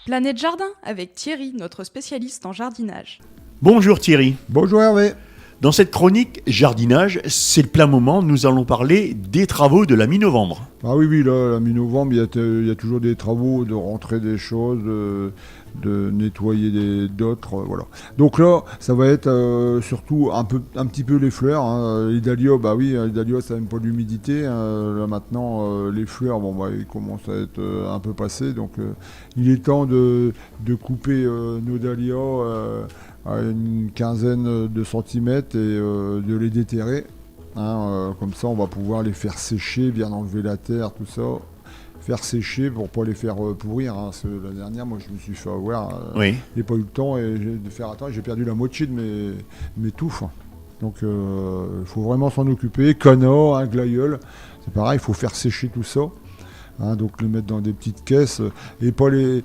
Planète Jardin avec Thierry, notre spécialiste en jardinage. Bonjour Thierry. Bonjour Hervé. Dans cette chronique jardinage, c'est le plein moment, nous allons parler des travaux de la mi-novembre. Ah oui, là, la mi-novembre, il y a toujours des travaux de rentrer des choses, de nettoyer d'autres, voilà. Donc là, ça va être surtout un petit peu les fleurs. Hein. Les dahlias, les dahlias, ça n'aime pas l'humidité. Hein. Là maintenant, les fleurs, ils commencent à être un peu passés. Donc il est temps de couper nos dahlias à une quinzaine de centimètres et de les déterrer. Hein, comme ça, on va pouvoir les faire sécher, bien enlever la terre, tout ça. Faire sécher pour pas les faire pourrir. Hein, parce que la dernière, moi, je me suis fait avoir. Oui. J'ai pas eu le temps de faire attendre. J'ai perdu la moitié de mes touffes. Donc, il faut vraiment s'en occuper. Canard, glaïeul, c'est pareil, il faut faire sécher tout ça. Hein, donc, les mettre dans des petites caisses et pas les.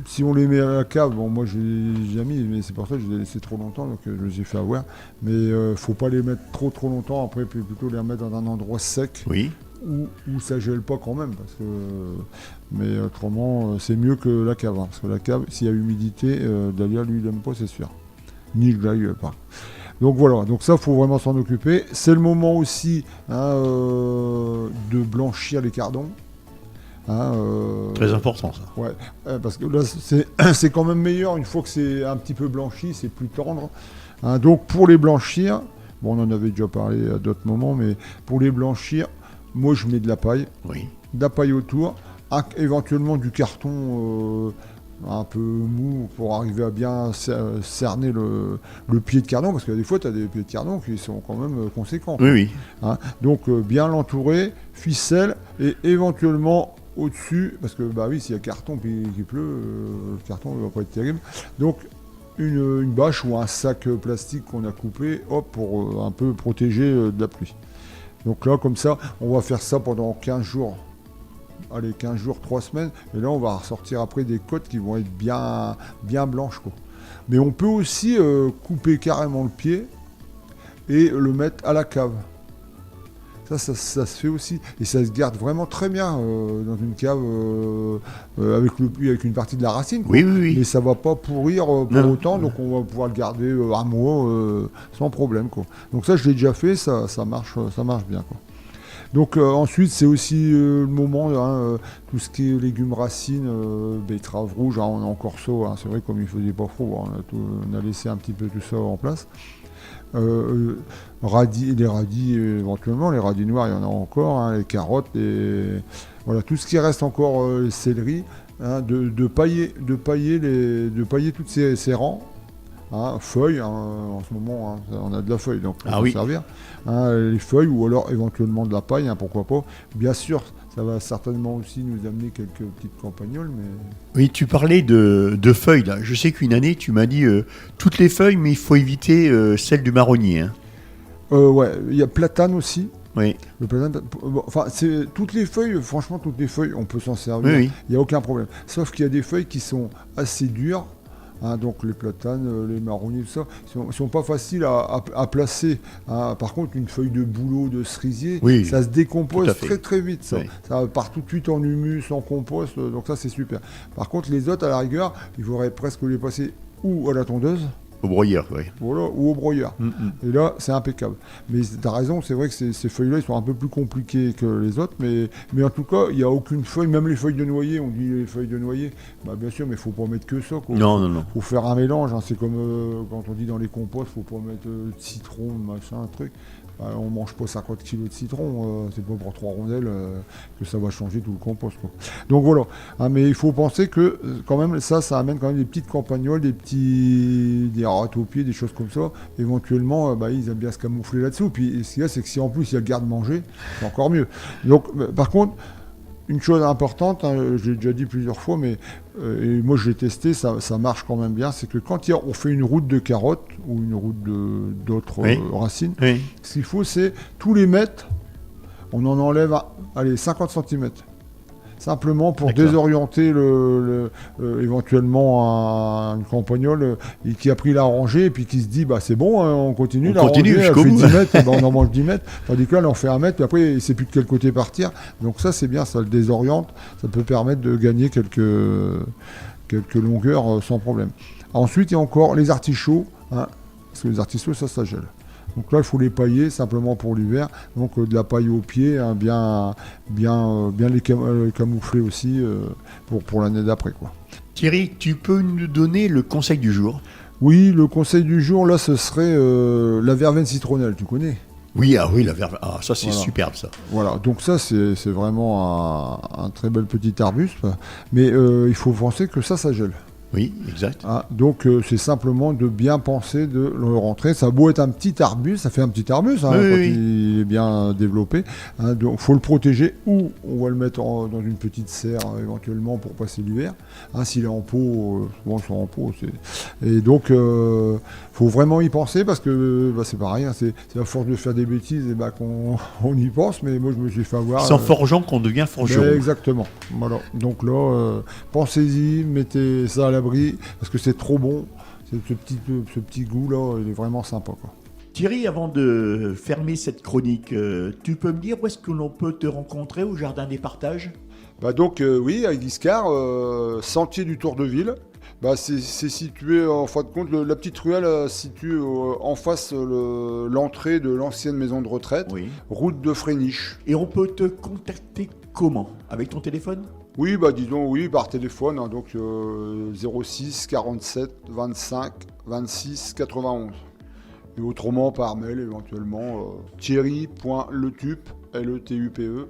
Si on les met à la cave, moi j'ai déjà mis, mais c'est pour ça que je les ai laissés trop longtemps, donc je les ai fait avoir. Mais faut pas les mettre trop longtemps, après plutôt les remettre dans un endroit sec, Oui. où ça gèle pas quand même, mais autrement c'est mieux que la cave, hein, parce que la cave, s'il y a humidité, Dahlia lui il aime pas, c'est sûr. Ni le glaïeul pas. Donc voilà, donc ça faut vraiment s'en occuper. C'est le moment aussi de blanchir les cardons. Hein, Très important ça. Ouais, parce que là c'est quand même meilleur une fois que c'est un petit peu blanchi, c'est plus tendre. Hein, donc pour les blanchir, on en avait déjà parlé à d'autres moments, mais pour les blanchir, moi je mets de la paille, Oui. de la paille autour, éventuellement du carton un peu mou pour arriver à bien cerner le pied de cardon, parce que des fois tu as des pieds de cardon qui sont quand même conséquents. Oui. Hein, donc bien l'entourer, ficelle et éventuellement au-dessus, parce que s'il y a carton qui pleut, le carton ne va pas être terrible. Donc une bâche ou un sac plastique qu'on a coupé, pour un peu protéger de la pluie. Donc là, comme ça, on va faire ça pendant 15 jours. Allez, 15 jours, 3 semaines. Et là, on va ressortir après des côtes qui vont être bien blanches, quoi. Mais on peut aussi couper carrément le pied et le mettre à la cave. Ça se fait aussi. Et ça se garde vraiment très bien dans une cave avec une partie de la racine. Quoi. Oui. Mais ça ne va pas pourrir autant, donc on va pouvoir le garder un mois sans problème. Quoi. Donc ça, je l'ai déjà fait, ça marche bien. Quoi. Donc ensuite, c'est aussi le moment, tout ce qui est légumes racines, betteraves rouges, on a encore ça. C'est vrai, comme il ne faisait pas froid, on a laissé un petit peu tout ça en place. Les radis éventuellement, les radis noirs il y en a encore, les carottes, voilà, tout ce qui reste encore, les céleris, de pailler toutes ces rangs, feuilles, en ce moment on a de la feuille donc ça peut servir, les feuilles ou alors éventuellement de la paille, pourquoi pas, bien sûr. Ça va certainement aussi nous amener quelques petites campagnols, mais... Oui, tu parlais de feuilles, là. Je sais qu'une année, tu m'as dit toutes les feuilles, mais il faut éviter celles du marronnier. Hein. Il y a platane aussi. Oui. Le platane, c'est toutes les feuilles, franchement, toutes les feuilles, on peut s'en servir. Oui. Il n'y a aucun problème. Sauf qu'il y a des feuilles qui sont assez dures. Donc les platanes, les marronniers, tout ça, sont pas faciles à placer. Par contre, une feuille de bouleau, de cerisier, ça se décompose très très vite. Ça part tout de suite en humus, en compost, donc ça c'est super. Par contre, les autres, à la rigueur, il faudrait presque les passer ou à la tondeuse, au broyeur, oui. Voilà, ou au broyeur. Et là, c'est impeccable. Mais tu as raison, c'est vrai que ces feuilles-là, ils sont un peu plus compliquées que les autres, mais en tout cas, il n'y a aucune feuille, même les feuilles de noyer, on dit les feuilles de noyer, bien sûr, mais il ne faut pas mettre que ça. Quoi. Non. Il faut faire un mélange, c'est comme quand on dit dans les composts, il ne faut pas mettre de citron, machin, un truc. On ne mange pas 50 kg de citron, c'est pas pour 3 rondelles que ça va changer tout le compost. Quoi. Donc voilà, mais il faut penser que quand même ça amène quand même des petites campagnols, des rats aux pieds, des choses comme ça. Éventuellement, ils aiment bien se camoufler là-dessous. Puis ce qu'il y a, c'est que si en plus il y a le garde-manger, c'est encore mieux. Donc par contre, une chose importante, je l'ai déjà dit plusieurs fois, mais et moi je l'ai testé, ça marche quand même bien, c'est que quand on fait une route de carottes ou une route d'autres racines, ce qu'il faut, c'est tous les mettre, on en enlève 50 cm. Simplement pour désorienter éventuellement une campagnole qui a pris la rangée et puis qui se dit c'est bon, on continue, la rangée elle fait 10 mètres, on en mange 10 mètres, tandis que là on fait 1 mètre et après il ne sait plus de quel côté partir. Donc ça c'est bien, ça le désoriente, ça peut permettre de gagner quelques quelques longueurs sans problème. Ensuite, il y a encore les artichauts, hein, parce que les artichauts, ça gèle. Donc là, il faut les pailler simplement pour l'hiver. Donc de la paille au pied, hein, bien les camoufler aussi pour l'année d'après, quoi. Thierry, tu peux nous donner le conseil du jour? Oui, le conseil du jour, là, ce serait la verveine citronnelle, tu connais? Oui, la verve. Ah, ça c'est Voilà. superbe ça. Voilà, donc ça, c'est vraiment un très bel petit arbuste. Mais il faut penser que ça gèle. Oui, exact. Ah, donc c'est simplement de bien penser de le rentrer. Ça a beau être un petit arbuste, ça fait un petit arbuste hein, Oui, quand oui. il est bien développé. Hein, donc faut le protéger ou on va le mettre dans une petite serre éventuellement pour passer l'hiver. Hein, s'il est en pot, souvent ils sont en pot. Et donc faut vraiment y penser parce que c'est pareil. Hein, c'est à force de faire des bêtises et qu'on on y pense. Mais moi je me suis fait avoir. Sans forgeant qu'on devient forgeron. Exactement. Voilà. Donc là, pensez-y, mettez ça à l'abri parce que c'est trop bon. Ce petit goût là, il est vraiment sympa, quoi. Thierry, avant de fermer cette chronique, tu peux me dire où est-ce que l'on peut te rencontrer au Jardin des Partages? Donc oui, à Guiscard, sentier du Tour de Ville. C'est situé, en fin de compte, la petite ruelle situe en face l'entrée de l'ancienne maison de retraite, Oui. route de Fréniche. Et on peut te contacter comment? Avec ton téléphone? Oui, disons oui, par téléphone, hein, donc 06 47 25 26 91. Et autrement par mail éventuellement thierry.letupe, LETUPE,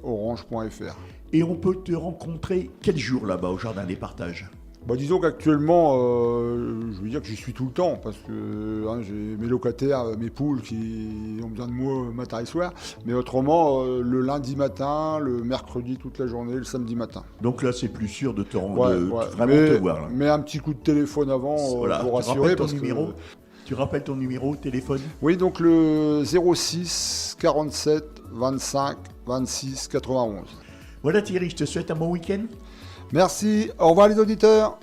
@orange.fr. Et on peut te rencontrer quel jour là-bas au Jardin des Partages? Disons qu'actuellement, je veux dire que j'y suis tout le temps, parce que j'ai mes locataires, mes poules qui ont besoin de moi matin et soir. Mais autrement, le lundi matin, le mercredi toute la journée, le samedi matin. Donc là, c'est plus sûr de te rendre, Ouais. te voir. Là. Mais un petit coup de téléphone avant Voilà. pour Tu rassurer. rappelles ton numéro? Tu rappelles ton numéro de téléphone? Oui, donc le 06 47 25 26 91. Voilà Thierry, je te souhaite un bon week-end. Merci, au revoir les auditeurs.